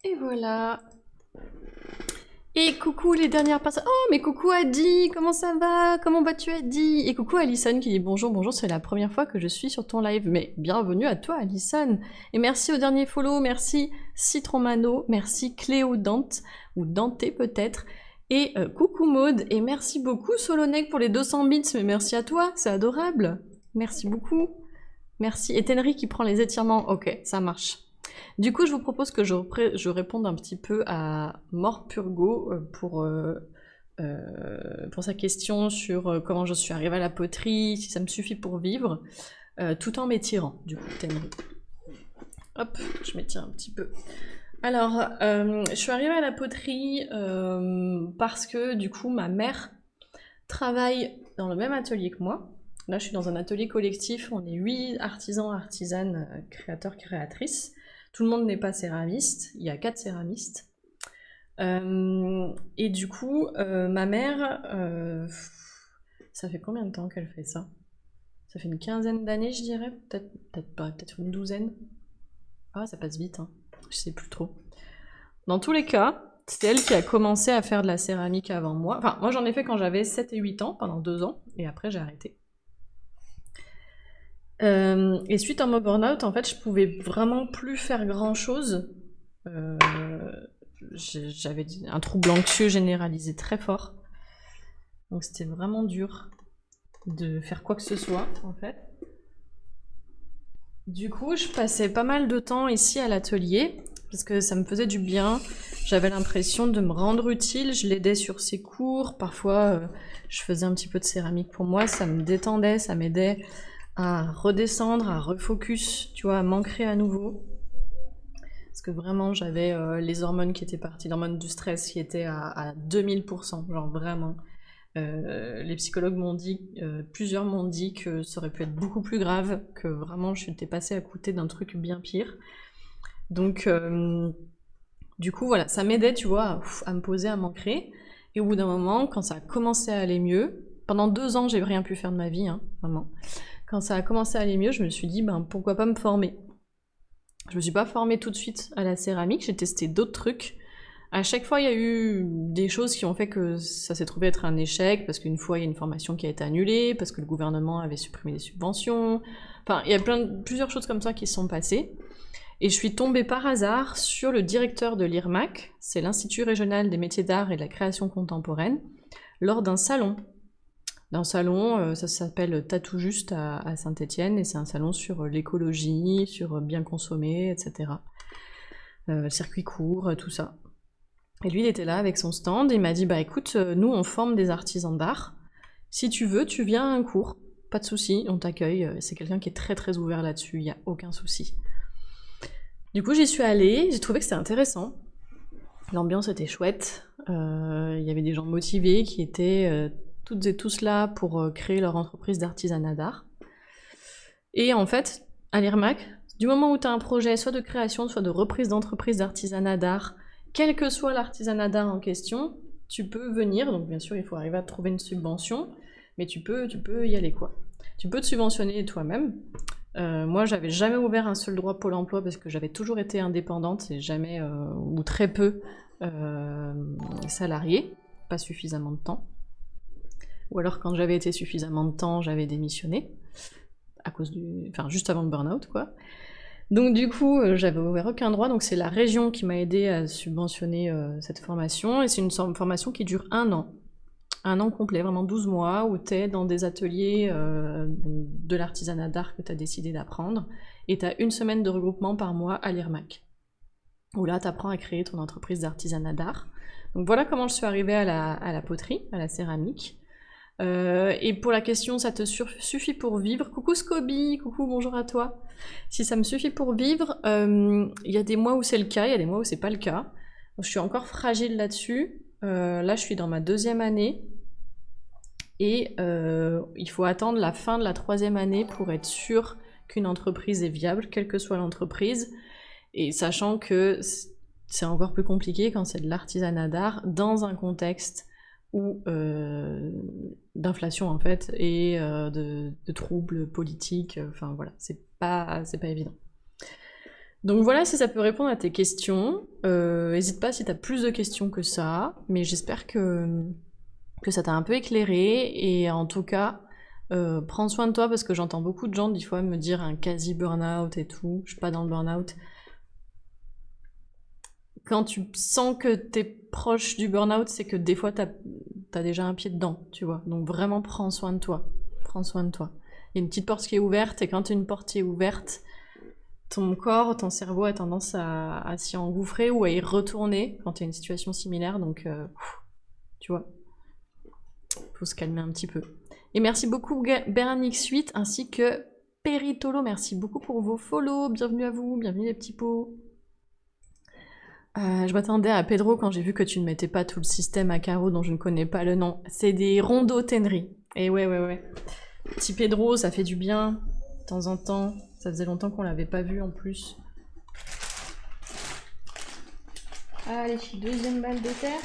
Et voilà. Et coucou les dernières personnes. Oh, mais coucou Adi, comment ça va? Comment vas-tu Adi? Et coucou Alison qui dit bonjour, bonjour, c'est la première fois que je suis sur ton live. Mais bienvenue à toi Alison. Et merci au dernier follow, merci Citron Mano, merci Cléo Dante, ou Dante peut-être. Et coucou Maude, et merci beaucoup Solonec pour les 200 bits, mais merci à toi, c'est adorable. Merci beaucoup. Merci. Et Tenry qui prend les étirements, ok, ça marche. Du coup, je vous propose que je réponde un petit peu à Morpurgo pour sa question sur comment je suis arrivée à la poterie, si ça me suffit pour vivre, tout en m'étirant, du coup, Tenry. Hop, je m'étire un petit peu. Alors, je suis arrivée à la poterie parce que, du coup, ma mère travaille dans le même atelier que moi. Là, je suis dans un atelier collectif, on est 8 artisans, artisanes, créateurs, créatrices. Tout le monde n'est pas céramiste, il y a 4 céramistes. Et du coup, ma mère, ça fait combien de temps qu'elle fait ça? Ça fait une quinzaine d'années, je dirais, peut-être pas, peut-être une douzaine. Ah, ça passe vite, hein. Je sais plus trop. Dans tous les cas, c'est elle qui a commencé à faire de la céramique avant moi. Enfin, moi j'en ai fait quand j'avais 7 et 8 ans, pendant 2 ans, et après j'ai arrêté. Et suite à mon burn-out, en fait, je pouvais vraiment plus faire grand-chose. Euh, J'avais un trouble anxieux généralisé très fort. Donc c'était vraiment dur de faire quoi que ce soit, en fait. Du coup, je passais pas mal de temps ici à l'atelier, parce que ça me faisait du bien. J'avais l'impression de me rendre utile, je l'aidais sur ses cours, parfois je faisais un petit peu de céramique pour moi, ça me détendait, ça m'aidait à redescendre, à refocus, tu vois, à m'ancrer à nouveau. Parce que vraiment, j'avais les hormones qui étaient parties, l'hormone du stress qui était à 2000%, genre vraiment. Les psychologues m'ont dit, plusieurs m'ont dit que ça aurait pu être beaucoup plus grave, que vraiment j'étais passée à côté d'un truc bien pire. Donc, du coup, voilà, ça m'aidait, tu vois, à me poser, à m'ancrer. Et au bout d'un moment, quand ça a commencé à aller mieux, pendant 2 ans, j'ai rien pu faire de ma vie, hein, vraiment. Quand ça a commencé à aller mieux, je me suis dit, ben pourquoi pas me former. Je me suis pas formée tout de suite à la céramique, j'ai testé d'autres trucs. À chaque fois, il y a eu des choses qui ont fait que ça s'est trouvé être un échec, parce qu'une fois, il y a une formation qui a été annulée, parce que le gouvernement avait supprimé les subventions. Enfin, il y a plusieurs choses comme ça qui se sont passées. Et je suis tombée par hasard sur le directeur de l'IRMAC, c'est l'Institut régional des métiers d'art et de la création contemporaine, lors d'un salon. Ça s'appelle Tatou Juste à Saint-Étienne, et c'est un salon sur l'écologie, sur bien consommer, etc. Circuit court, tout ça. Et lui, il était là avec son stand, et il m'a dit, bah écoute, nous on forme des artisans d'art, si tu veux, tu viens à un cours, pas de souci, on t'accueille, c'est quelqu'un qui est très très ouvert là-dessus, il n'y a aucun souci. Du coup, j'y suis allée, j'ai trouvé que c'était intéressant, l'ambiance était chouette, il y avait des gens motivés qui étaient toutes et tous là pour créer leur entreprise d'artisanat d'art. Et en fait, à l'IRMAC, du moment où tu as un projet soit de création, soit de reprise d'entreprise d'artisanat d'art, quel que soit l'artisanat d'art en question, tu peux venir, donc bien sûr il faut arriver à trouver une subvention, mais tu peux y aller quoi. Tu peux te subventionner toi-même. Moi j'avais jamais ouvert un seul droit Pôle emploi parce que j'avais toujours été indépendante et jamais, ou très peu, salariée, pas suffisamment de temps. Ou alors quand j'avais été suffisamment de temps, j'avais démissionné, à cause enfin juste avant le burn-out quoi. Donc du coup, j'avais ouvert aucun droit, donc c'est la région qui m'a aidé à subventionner cette formation, et c'est une formation qui dure 1 an. 1 an complet, vraiment 12 mois, où tu es dans des ateliers de l'artisanat d'art que tu as décidé d'apprendre, et tu as 1 semaine de regroupement par mois à l'IRMAC, où là tu apprends à créer ton entreprise d'artisanat d'art. Donc voilà comment je suis arrivée à la poterie, à la céramique. Et pour la question, ça te suffit pour vivre? Coucou Scoby, coucou, bonjour à toi. Si ça me suffit pour vivre, il y a des mois où c'est le cas, il y a des mois où c'est pas le cas. Je suis encore fragile là-dessus. Là, je suis dans ma 2e année. Et il faut attendre la fin de la 3e année pour être sûr qu'une entreprise est viable, quelle que soit l'entreprise. Et sachant que c'est encore plus compliqué quand c'est de l'artisanat d'art dans un contexte ou d'inflation en fait, et de troubles politiques, enfin voilà, c'est pas évident. Donc voilà, si ça peut répondre à tes questions. N'hésite pas si tu as plus de questions que ça, mais j'espère que ça t'a un peu éclairé. Et en tout cas, prends soin de toi parce que j'entends beaucoup de gens des fois me dire un quasi burn-out et tout. Je suis pas dans le burn-out. Quand tu sens que t'es proche du burn-out, c'est que des fois t'as déjà un pied dedans, tu vois. Donc vraiment prends soin de toi. Prends soin de toi. Il y a une petite porte qui est ouverte et quand une porte est ouverte, ton corps, ton cerveau a tendance à s'y engouffrer ou à y retourner quand tu as une situation similaire. Donc, tu vois, faut se calmer un petit peu. Et merci beaucoup Bernix8 ainsi que Peritolo. Merci beaucoup pour vos follow. Bienvenue à vous, bienvenue les petits pots. Je m'attendais à Pedro quand j'ai vu que tu ne mettais pas tout le système à carreaux dont je ne connais pas le nom. C'est des rondeaux Tenry. Et ouais. Petit Pedro, ça fait du bien, de temps en temps. Ça faisait longtemps qu'on l'avait pas vu en plus. Allez, deuxième balle de terre.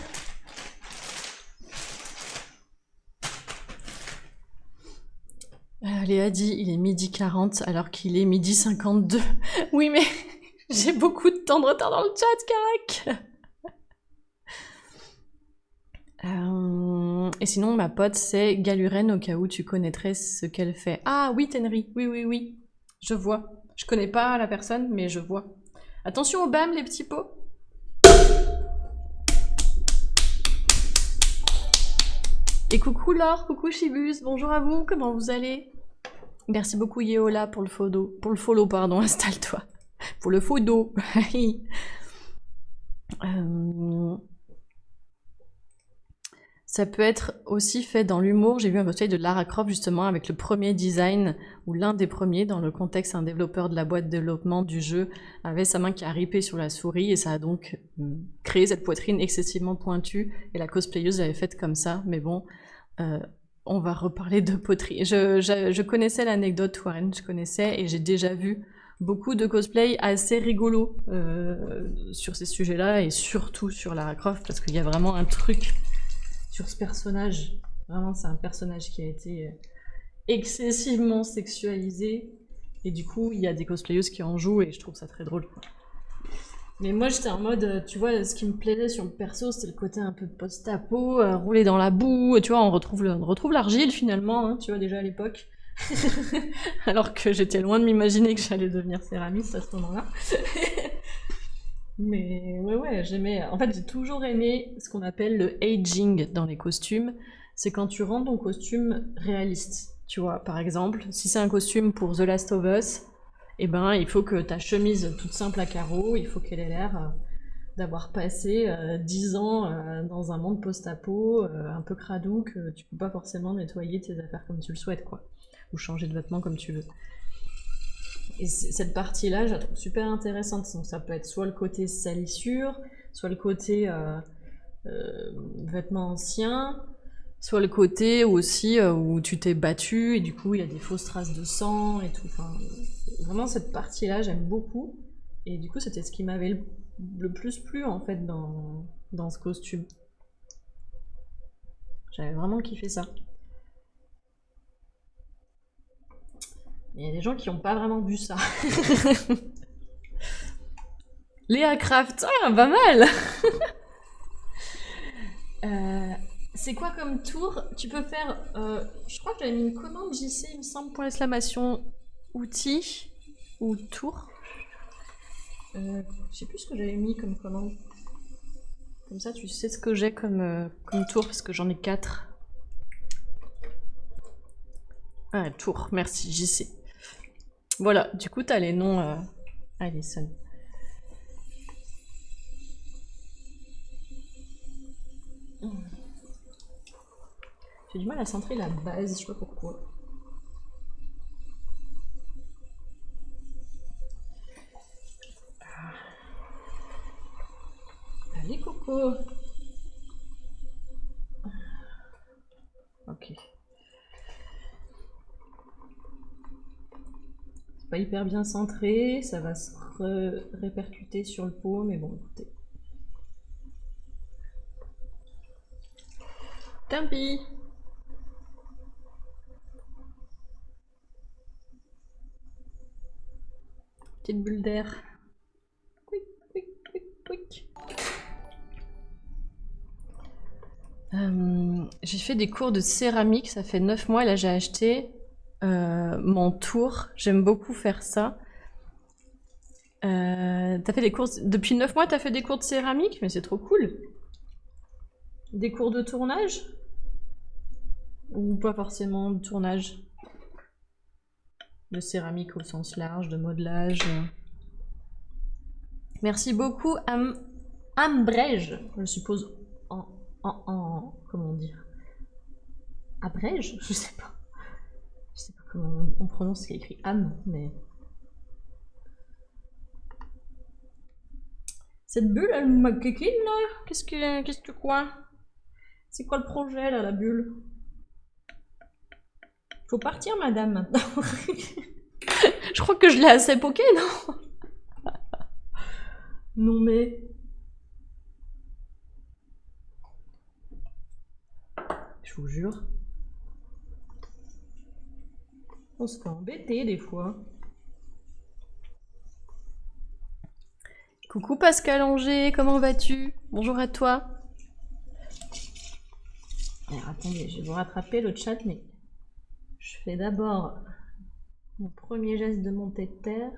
Léa dit il est midi 40 alors qu'il est midi 52. Oui, mais j'ai beaucoup de temps de retard dans le chat, Carac. Et sinon, ma pote, c'est Galuren, au cas où tu connaîtrais ce qu'elle fait. Ah oui, Tenry, oui. Je vois. Je connais pas la personne, mais je vois. Attention au BAM, les petits pots. Et coucou Laure, coucou Chibus, bonjour à vous, comment vous allez? Merci beaucoup Yeola pour le follow. Pour le follow, pardon, installe-toi. Pour le follow. Ça peut être aussi fait dans l'humour. J'ai vu un post de Lara Croft justement avec le premier design, ou l'un des premiers, dans le contexte, un développeur de la boîte de développement du jeu avait sa main qui a ripé sur la souris et ça a donc créé cette poitrine excessivement pointue et la cosplayeuse l'avait faite comme ça. Mais bon, on va reparler de poterie. Je connaissais l'anecdote, Warren, je connaissais et j'ai déjà vu beaucoup de cosplay assez rigolos sur ces sujets-là et surtout sur Lara Croft parce qu'il y a vraiment un truc sur ce personnage. Vraiment, c'est un personnage qui a été excessivement sexualisé. Et du coup, il y a des cosplayeuses qui en jouent et je trouve ça très drôle. Mais moi, j'étais en mode, tu vois, ce qui me plaisait sur le perso, c'était le côté un peu post-apo, rouler dans la boue. Tu vois, on retrouve l'argile finalement, hein, tu vois, déjà à l'époque. Alors que j'étais loin de m'imaginer que j'allais devenir céramiste à ce moment-là. Mais ouais, j'aimais. En fait, j'ai toujours aimé ce qu'on appelle le aging dans les costumes. C'est quand tu rends ton costume réaliste. Tu vois, par exemple, si c'est un costume pour The Last of Us, eh ben, il faut que ta chemise toute simple à carreaux, il faut qu'elle ait l'air d'avoir passé 10 ans dans un monde post-apo, un peu crado, que tu peux pas forcément nettoyer tes affaires comme tu le souhaites, quoi. Ou changer de vêtements comme tu veux. Et cette partie-là, je la trouve super intéressante. Donc ça peut être soit le côté salissure, soit le côté vêtements anciens, soit le côté aussi où tu t'es battu et du coup il y a des fausses traces de sang et tout. Enfin, vraiment cette partie-là, j'aime beaucoup. Et du coup, c'était ce qui m'avait le plus plu en fait dans ce costume. J'avais vraiment kiffé ça. Il y a des gens qui n'ont pas vraiment vu ça. Léa Craft, ah, pas mal. C'est quoi comme tour? Tu peux faire... je crois que j'avais mis une commande JC, il me semble, point d'exclamation outils ou tour. Je sais plus ce que j'avais mis comme commande. Comme ça, tu sais ce que j'ai comme tour, parce que j'en ai 4. Ah, tour, merci, JC. Voilà, du coup, t'as les noms Alison. J'ai du mal à centrer la base, je sais pas pourquoi. Allez, Coco. Ok. C'est pas hyper bien centré, ça va se répercuter sur le pot, mais bon, écoutez. Tant pis. Petite bulle d'air. J'ai fait des cours de céramique, ça fait 9 mois, là j'ai acheté mon tour. J'aime beaucoup faire ça. T'as fait des cours... Depuis 9 mois, t'as fait des cours de céramique? Mais c'est trop cool. Des cours de tournage? Ou pas forcément de tournage? De céramique au sens large, de modelage. Merci beaucoup, Ambrège, je suppose comment dire? Abrège? Je sais pas. Je sais pas comment on prononce ce qui est écrit Am, mais... Cette bulle, elle m'a kékine, là? Qu'est-ce que quoi? C'est quoi le projet, là, la bulle? Faut partir, madame, maintenant. Je crois que je l'ai assez poké, non? Non, mais... Je vous jure. On se fait embêter, des fois. Coucou Pascal Anger, comment vas-tu? Bonjour à toi. Alors attendez, je vais vous rattraper le chat, mais je fais d'abord mon premier geste de montée de terre.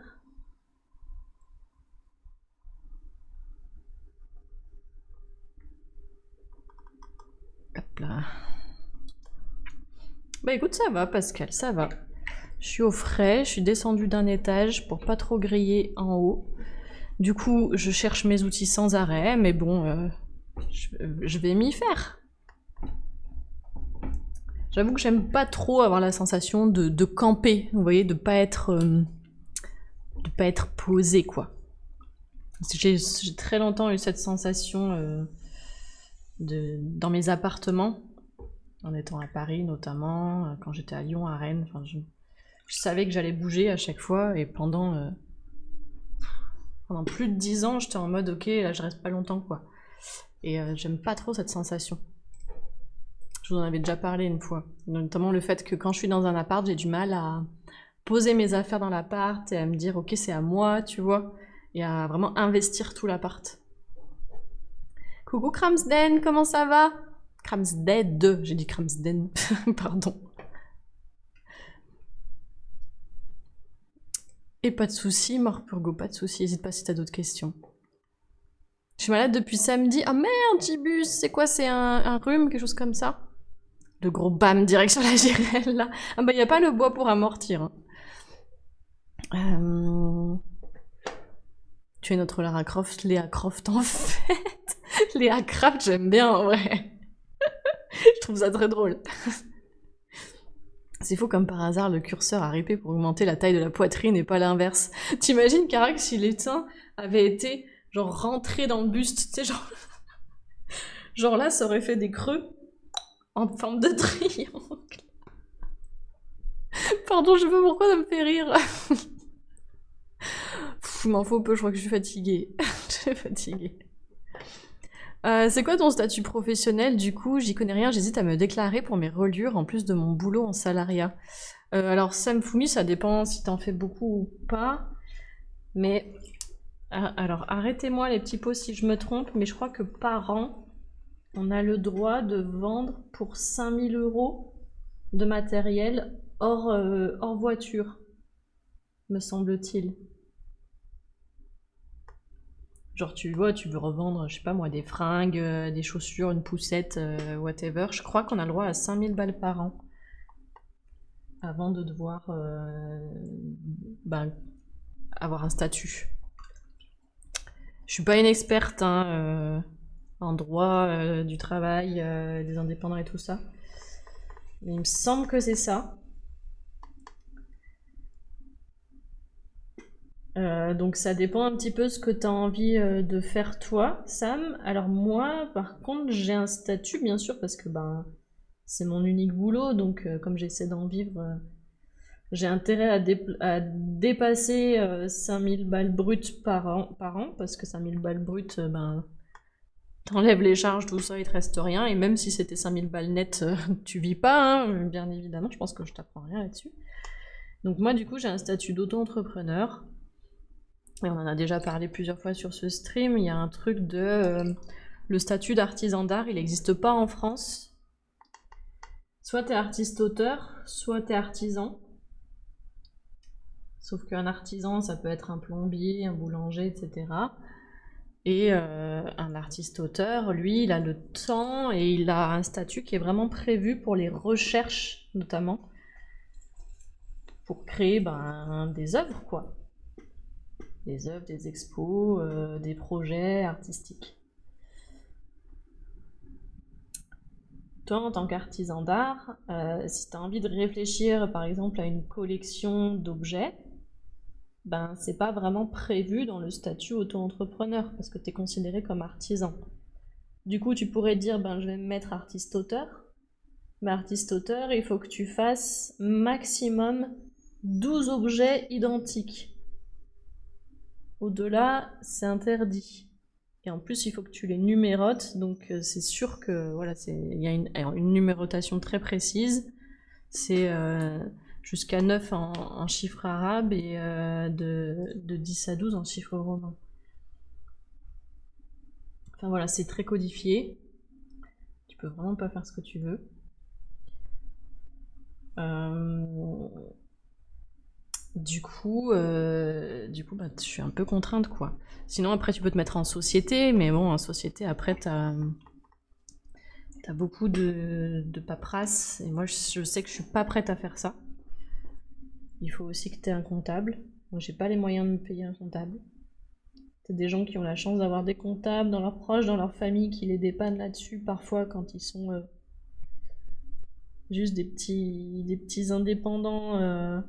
Hop là. Bah écoute, ça va Pascal, ça va. Je suis au frais, je suis descendue d'un étage pour pas trop griller en haut. Du coup, je cherche mes outils sans arrêt, mais bon, je vais m'y faire. J'avoue que j'aime pas trop avoir la sensation de camper, vous voyez, de pas être posé, quoi. J'ai très longtemps eu cette sensation dans mes appartements, en étant à Paris notamment, quand j'étais à Lyon, à Rennes, enfin, je savais que j'allais bouger à chaque fois, et pendant plus de 10 ans, j'étais en mode, ok, là je reste pas longtemps, quoi. Et j'aime pas trop cette sensation. Je vous en avais déjà parlé une fois. Notamment le fait que quand je suis dans un appart, j'ai du mal à poser mes affaires dans l'appart et à me dire, ok, c'est à moi, tu vois, et à vraiment investir tout l'appart. Coucou Kramsden, comment ça va? Kramsden, j'ai dit Kramsden, pardon. Et pas de soucis, Morpurgo, pas de soucis, n'hésite pas si t'as d'autres questions. Je suis malade depuis samedi. Ah merde, Gibus, c'est quoi? C'est un rhume, quelque chose comme ça? Le gros bam direct sur la girelle, là. Ah bah, y a pas le bois pour amortir. Tu es notre Lara Croft, Léa Croft, en fait. Léa Croft, j'aime bien, en vrai. Je trouve ça très drôle. C'est fou comme par hasard, le curseur a ripé pour augmenter la taille de la poitrine et pas l'inverse. T'imagines, Carac, si les seins avaient été, genre, rentrés dans le buste, tu sais, genre... genre là, ça aurait fait des creux en forme de triangle. Pardon, je sais pas pourquoi ça me fait rire. Je m'en fous peu, je crois que je suis fatiguée. Je suis fatiguée. C'est quoi ton statut professionnel du coup? J'y connais rien, j'hésite à me déclarer pour mes reliures en plus de mon boulot en salariat. Alors Samfumi, ça dépend si t'en fais beaucoup ou pas. Mais alors arrêtez-moi les petits pots si je me trompe, mais je crois que par an, on a le droit de vendre pour 5000 € de matériel hors voiture, me semble-t-il. Genre tu vois, tu veux revendre, je sais pas moi, des fringues, des chaussures, une poussette, whatever. Je crois qu'on a le droit à 5000 balles par an. Avant de devoir avoir un statut. Je suis pas une experte hein, en droit du travail, des indépendants et tout ça. Mais il me semble que c'est ça. Donc ça dépend un petit peu ce que tu as envie de faire toi, Sam. Alors moi, par contre, j'ai un statut, bien sûr, parce que c'est mon unique boulot, donc comme j'essaie d'en vivre, j'ai intérêt à dépasser 5000 balles brutes par an, parce que 5000 balles brutes, t'enlèves les charges, tout ça, il te reste rien, et même si c'était 5000 balles nettes, tu vis pas, hein, bien évidemment, je pense que je t'apprends rien là-dessus. Donc moi, du coup, j'ai un statut d'auto-entrepreneur. Et on en a déjà parlé plusieurs fois sur ce stream, il y a un truc de le statut d'artisan d'art, il n'existe pas en France. Soit tu es artiste-auteur, soit tu es artisan. Sauf qu'un artisan, ça peut être un plombier, un boulanger, etc. Et un artiste-auteur, lui, il a le temps et il a un statut qui est vraiment prévu pour les recherches, notamment, pour créer des œuvres, quoi. Des œuvres, des expos, des projets artistiques. Toi, en tant qu'artisan d'art, si tu as envie de réfléchir, par exemple, à une collection d'objets, c'est pas vraiment prévu dans le statut auto-entrepreneur, parce que tu es considéré comme artisan. Du coup, tu pourrais dire, je vais me mettre artiste-auteur. Mais artiste-auteur, il faut que tu fasses maximum 12 objets identiques. Au-delà, c'est interdit. Et en plus, il faut que tu les numérotes, donc c'est sûr que voilà, il y a une numérotation très précise. C'est jusqu'à 9 en chiffre arabe et de 10 à 12 en chiffre romain. Enfin voilà, c'est très codifié. Tu peux vraiment pas faire ce que tu veux. Du coup, je suis un peu contrainte, quoi. Sinon, après, tu peux te mettre en société, mais bon, en société, après, t'as beaucoup de paperasse, et moi, je sais que je suis pas prête à faire ça. Il faut aussi que tu aies un comptable. Moi, j'ai pas les moyens de me payer un comptable. T'as des gens qui ont la chance d'avoir des comptables dans leurs proches, dans leur famille, qui les dépannent là-dessus, parfois, quand ils sont juste des petits indépendants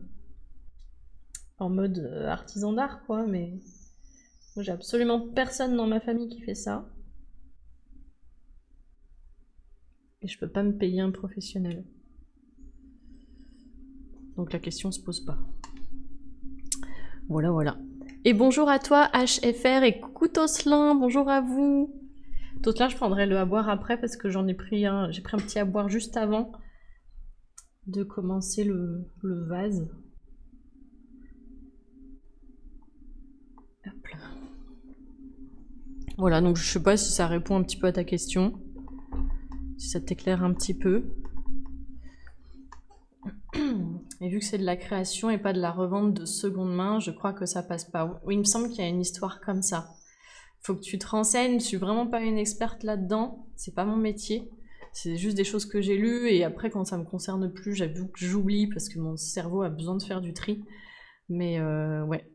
en mode artisan d'art, quoi, mais moi j'ai absolument personne dans ma famille qui fait ça. Et je peux pas me payer un professionnel. Donc la question se pose pas. Voilà, voilà. Et bonjour à toi, HFR, et coucou Tosselin, bonjour à vous. Tosselin, je prendrai le à boire après parce que j'ai pris un petit à boire juste avant de commencer le vase. Hop là. Voilà, donc je sais pas si ça répond un petit peu à ta question, si ça t'éclaire un petit peu. Et vu que c'est de la création et pas de la revente de seconde main, je crois que ça passe pas. Oui, il me semble qu'il y a une histoire comme ça. Faut que tu te renseignes, je suis vraiment pas une experte là-dedans, c'est pas mon métier. C'est juste des choses que j'ai lues et après quand ça me concerne plus, j'avoue que j'oublie parce que mon cerveau a besoin de faire du tri. Mais ouais.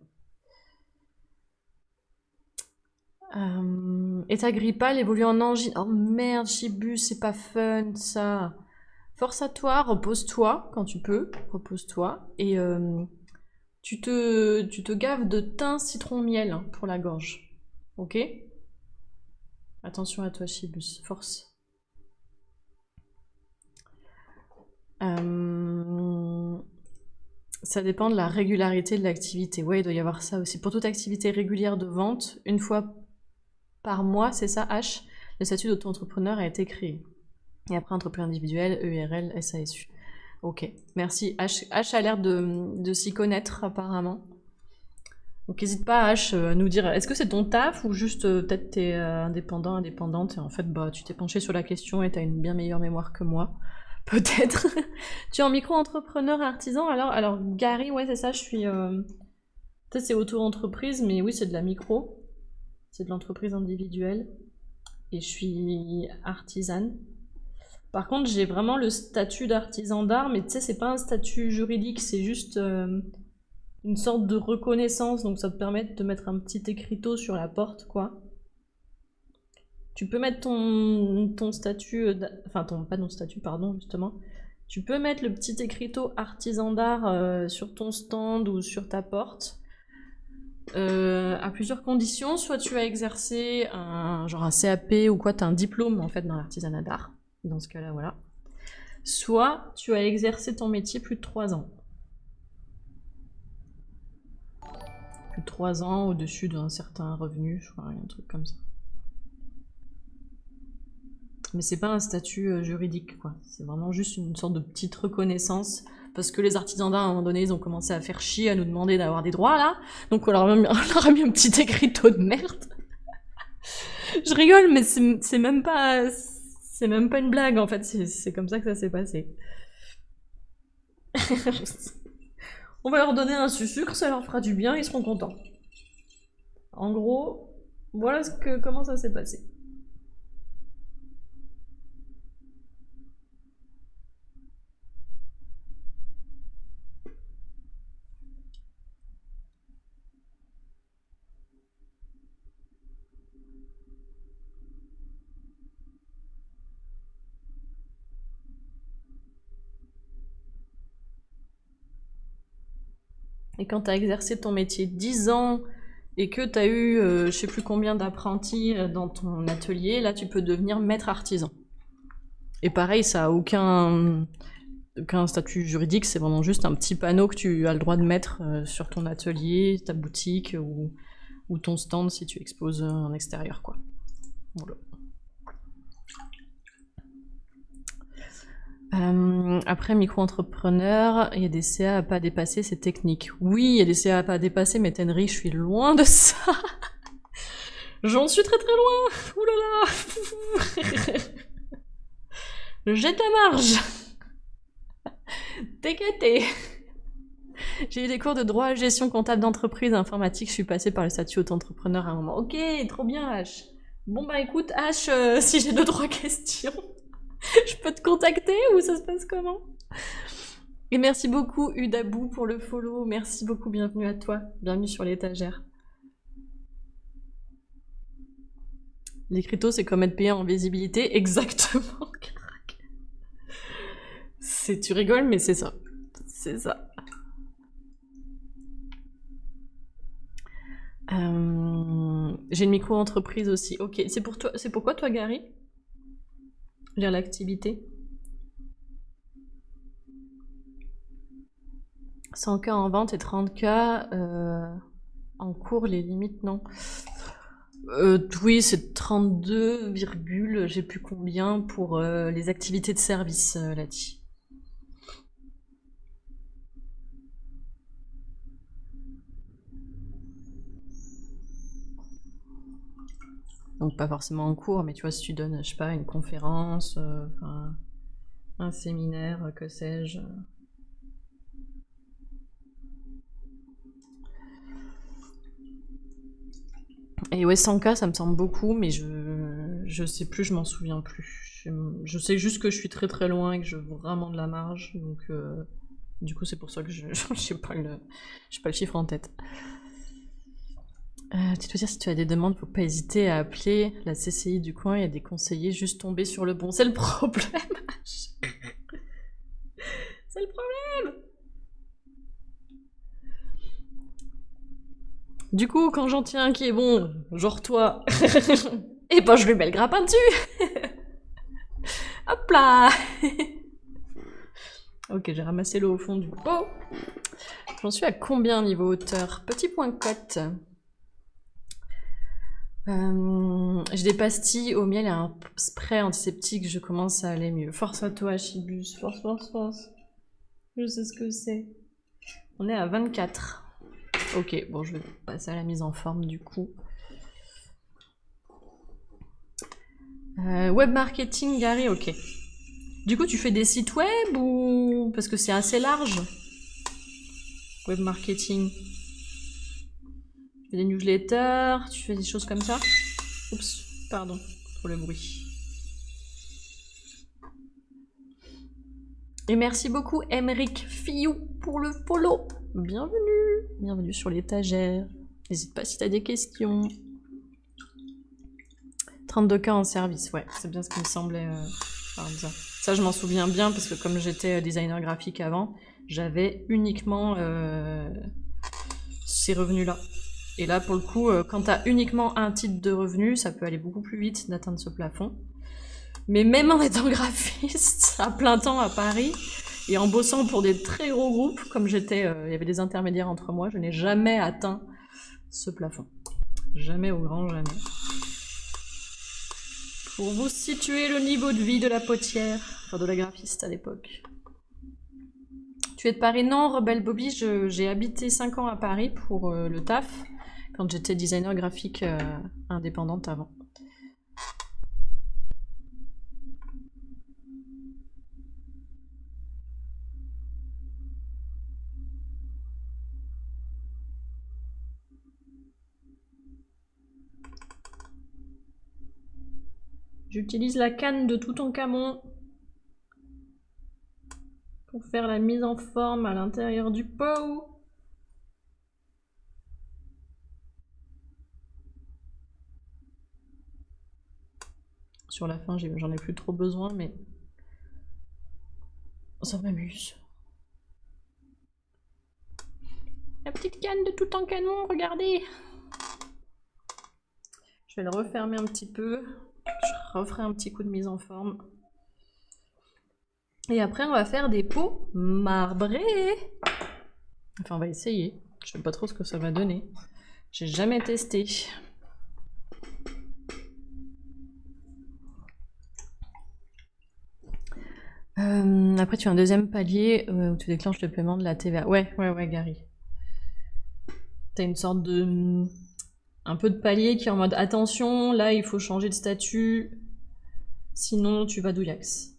Et ta grippale évolue en angine. Oh merde, Chibu, c'est pas fun ça. Force à toi, repose-toi quand tu peux, repose-toi. Et tu te gaves de thym, citron, miel pour la gorge. Ok? Attention à toi, Chibus, force. Ça dépend de la régularité de l'activité. Ouais, il doit y avoir ça aussi. Pour toute activité régulière de vente, une fois par mois, c'est ça, H, le statut d'auto-entrepreneur a été créé. Et après, entreprise individuelle, EURL, SASU. Ok, merci. H a l'air de s'y connaître, apparemment. Donc n'hésite pas, H, à nous dire, est-ce que c'est ton taf ou juste peut-être t'es indépendant, indépendante, et en fait, tu t'es penché sur la question et t'as une bien meilleure mémoire que moi. Peut-être. Tu es en micro-entrepreneur artisan, alors Gary, ouais, c'est ça, je suis... Peut-être c'est auto-entreprise, mais oui, c'est de la micro. C'est de l'entreprise individuelle. Et je suis artisane. Par contre, j'ai vraiment le statut d'artisan d'art, mais tu sais, c'est pas un statut juridique, c'est juste une sorte de reconnaissance, donc ça te permet de te mettre un petit écriteau sur la porte, quoi. Tu peux mettre ton statut, pas ton statut, pardon, justement. Tu peux mettre le petit écriteau artisan d'art sur ton stand ou sur ta porte. À plusieurs conditions, soit tu as exercé un CAP ou quoi, tu as un diplôme en fait dans l'artisanat d'art, dans ce cas-là, voilà. Soit tu as exercé ton métier plus de 3 ans. Plus de 3 ans au-dessus d'un certain revenu, je crois, un truc comme ça. Mais c'est pas un statut juridique, quoi. C'est vraiment juste une sorte de petite reconnaissance. Parce que les artisans d'art, à un moment donné, ils ont commencé à faire chier, à nous demander d'avoir des droits, là. Donc on leur a mis un petit écriteau de merde. Je rigole, mais c'est même pas... C'est même pas une blague, en fait. C'est comme ça que ça s'est passé. On va leur donner un sucre, ça leur fera du bien, ils seront contents. En gros, voilà comment ça s'est passé. Et quand t'as exercé ton métier 10 ans et que t'as eu je sais plus combien d'apprentis dans ton atelier, là tu peux devenir maître artisan. Et pareil, ça a aucun statut juridique, c'est vraiment juste un petit panneau que tu as le droit de mettre sur ton atelier, ta boutique ou ton stand si tu exposes en extérieur, quoi. Voilà. Après, micro-entrepreneur, il y a des CA à pas dépasser, c'est technique. Oui, il y a des CA à pas dépasser, mais Tenry, je suis loin de ça. J'en suis très très loin. Ouh là là. Jette la marge. TKT. J'ai eu des cours de droit à gestion comptable d'entreprise informatique, je suis passée par le statut auto-entrepreneur à un moment. Ok, trop bien H. Bon bah écoute H, si j'ai 2-3 questions, je peux te contacter ou ça se passe comment? Et merci beaucoup Udabou pour le follow, merci beaucoup, bienvenue à toi, bienvenue sur l'étagère. L'écriteau c'est comme être payé en visibilité, exactement. Tu rigoles mais c'est ça, c'est ça. J'ai une micro-entreprise aussi. Ok, c'est pour toi, c'est pourquoi toi, Gary? Lire l'activité. 100K en vente et 30K en cours, les limites, non. Oui, c'est 32, j'ai plus combien pour les activités de service, là-dessus. Donc pas forcément en cours, mais tu vois, si tu donnes, je sais pas, une conférence, un séminaire, que sais-je. Et ouais, 100K, ça me semble beaucoup, mais je sais plus, je m'en souviens plus. Je sais juste que je suis très très loin et que je veux vraiment de la marge, donc du coup c'est pour ça que je j'ai pas le chiffre en tête. Tu dois dire si tu as des demandes, faut pas hésiter à appeler la CCI du coin, il y a des conseillers juste tombés sur le bon. C'est le problème. C'est le problème. Du coup, quand j'en tiens un qui est bon, genre toi, et ben je lui mets le grappin dessus. Hop là. Ok, j'ai ramassé l'eau au fond du pot. J'en suis à combien niveau hauteur? Petit point cote. J'ai des pastilles au miel et un spray antiseptique, je commence à aller mieux. Force à toi, Chibus. Force, force, force. Je sais ce que c'est. On est à 24. Ok, bon, je vais passer à la mise en forme du coup. Web marketing, Gary, ok. Du coup, tu fais des sites web ou... Parce que c'est assez large. Web marketing. Tu fais des newsletters, tu fais des choses comme ça. Oups, pardon pour le bruit. Et merci beaucoup, Emeric Fiou, pour le follow. Bienvenue. Bienvenue sur l'étagère. N'hésite pas si t'as des questions. 32K en service, ouais, c'est bien ce qui me semblait. Ça, je m'en souviens bien parce que comme j'étais designer graphique avant, j'avais uniquement ces revenus-là. Et là, pour le coup, quand t'as uniquement un titre de revenu, ça peut aller beaucoup plus vite d'atteindre ce plafond. Mais même en étant graphiste à plein temps à Paris et en bossant pour des très gros groupes, comme j'étais, il y avait des intermédiaires entre moi, je n'ai jamais atteint ce plafond. Jamais au grand jamais. Pour vous situer le niveau de vie de la potière, enfin de la graphiste à l'époque. Tu es de Paris? Non, Rebelle Bobby, j'ai habité 5 ans à Paris pour le taf, quand j'étais designer graphique indépendante avant. J'utilise la canne de Toutankhamon pour faire la mise en forme à l'intérieur du pot. Sur la fin, j'en ai plus trop besoin, mais ça m'amuse. La petite canne de Toutankhamon, regardez! Je vais le refermer un petit peu. Je referai un petit coup de mise en forme. Et après, on va faire des pots marbrés. Enfin, on va essayer. Je sais pas trop ce que ça va donner. J'ai jamais testé. Après, tu as un deuxième palier où tu déclenches le paiement de la TVA. Ouais, Gary. T'as une sorte de... un peu de palier qui est en mode attention, là il faut changer de statut, sinon tu vas douillax.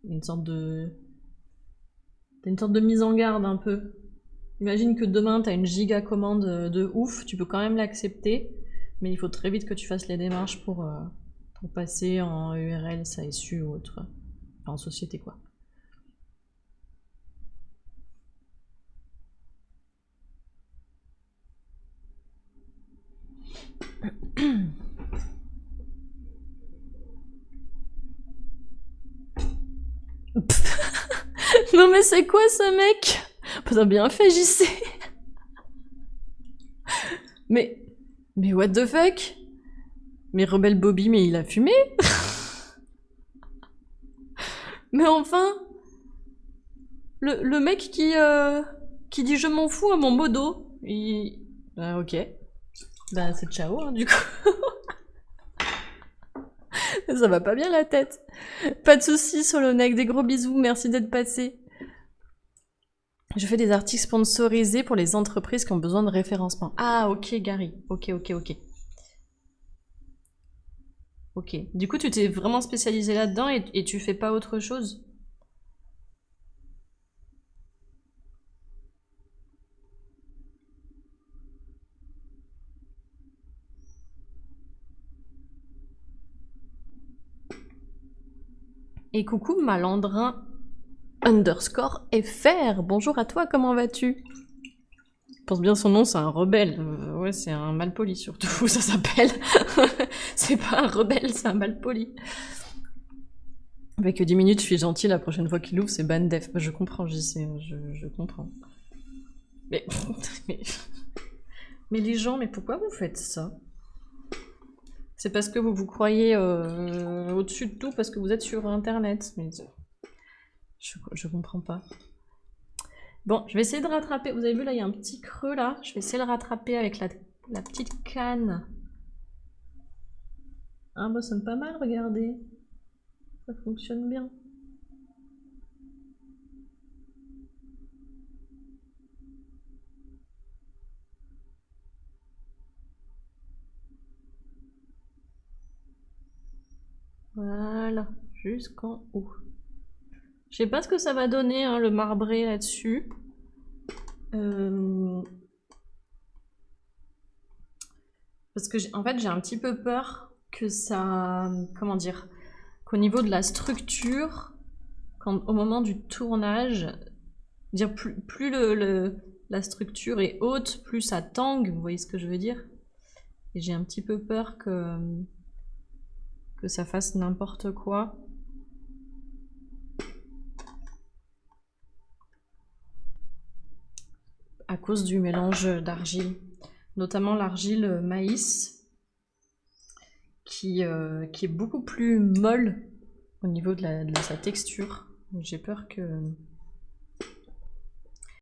Une sorte de... T'as une sorte de mise en garde un peu. Imagine que demain t'as une giga commande de ouf, tu peux quand même l'accepter, mais il faut très vite que tu fasses les démarches pour passer en URL, SASU ou autre. Enfin, en société quoi. Non mais c'est quoi ce mec? T'as bien fait JC. Mais what the fuck? Mais Rebelle Bobby, mais il a fumé? Mais enfin, le mec qui dit je m'en fous à mon modo, il... Bah ok. Bah c'est ciao hein, du coup. Ça va pas bien la tête. Pas de soucis Solonec, des gros bisous, merci d'être passé. Je fais des articles sponsorisés pour les entreprises qui ont besoin de référencement. Ah ok Gary, ok. Ok. Du coup tu t'es vraiment spécialisé là-dedans et tu fais pas autre chose? Et coucou Malandrin underscore FR, bonjour à toi, comment vas-tu? Je pense bien son nom, c'est un rebelle. Ouais, c'est un malpoli surtout, ça s'appelle. C'est pas un rebelle, c'est un malpoli. Avec 10 minutes, je suis gentil, la prochaine fois qu'il ouvre, c'est ban def. Je comprends, je comprends. Mais... mais les gens, mais pourquoi vous faites ça? C'est parce que vous vous croyez au-dessus de tout, parce que vous êtes sur Internet. Mais je comprends pas. Bon, je vais essayer de rattraper. Vous avez vu, là, il y a un petit creux, là. Je vais essayer de le rattraper avec la petite canne. Ah bah, c'est pas mal, regardez. Ça fonctionne bien. Voilà, jusqu'en haut. Je sais pas ce que ça va donner, hein, le marbré là-dessus. Parce que, en fait, j'ai un petit peu peur que ça... Comment dire? Qu'au niveau de la structure, au moment du tournage, dire plus la structure est haute, plus ça tangue, vous voyez ce que je veux dire? Et j'ai un petit peu peur que ça fasse n'importe quoi. À cause du mélange d'argile. Notamment l'argile maïs, qui est beaucoup plus molle au niveau de sa texture. J'ai peur que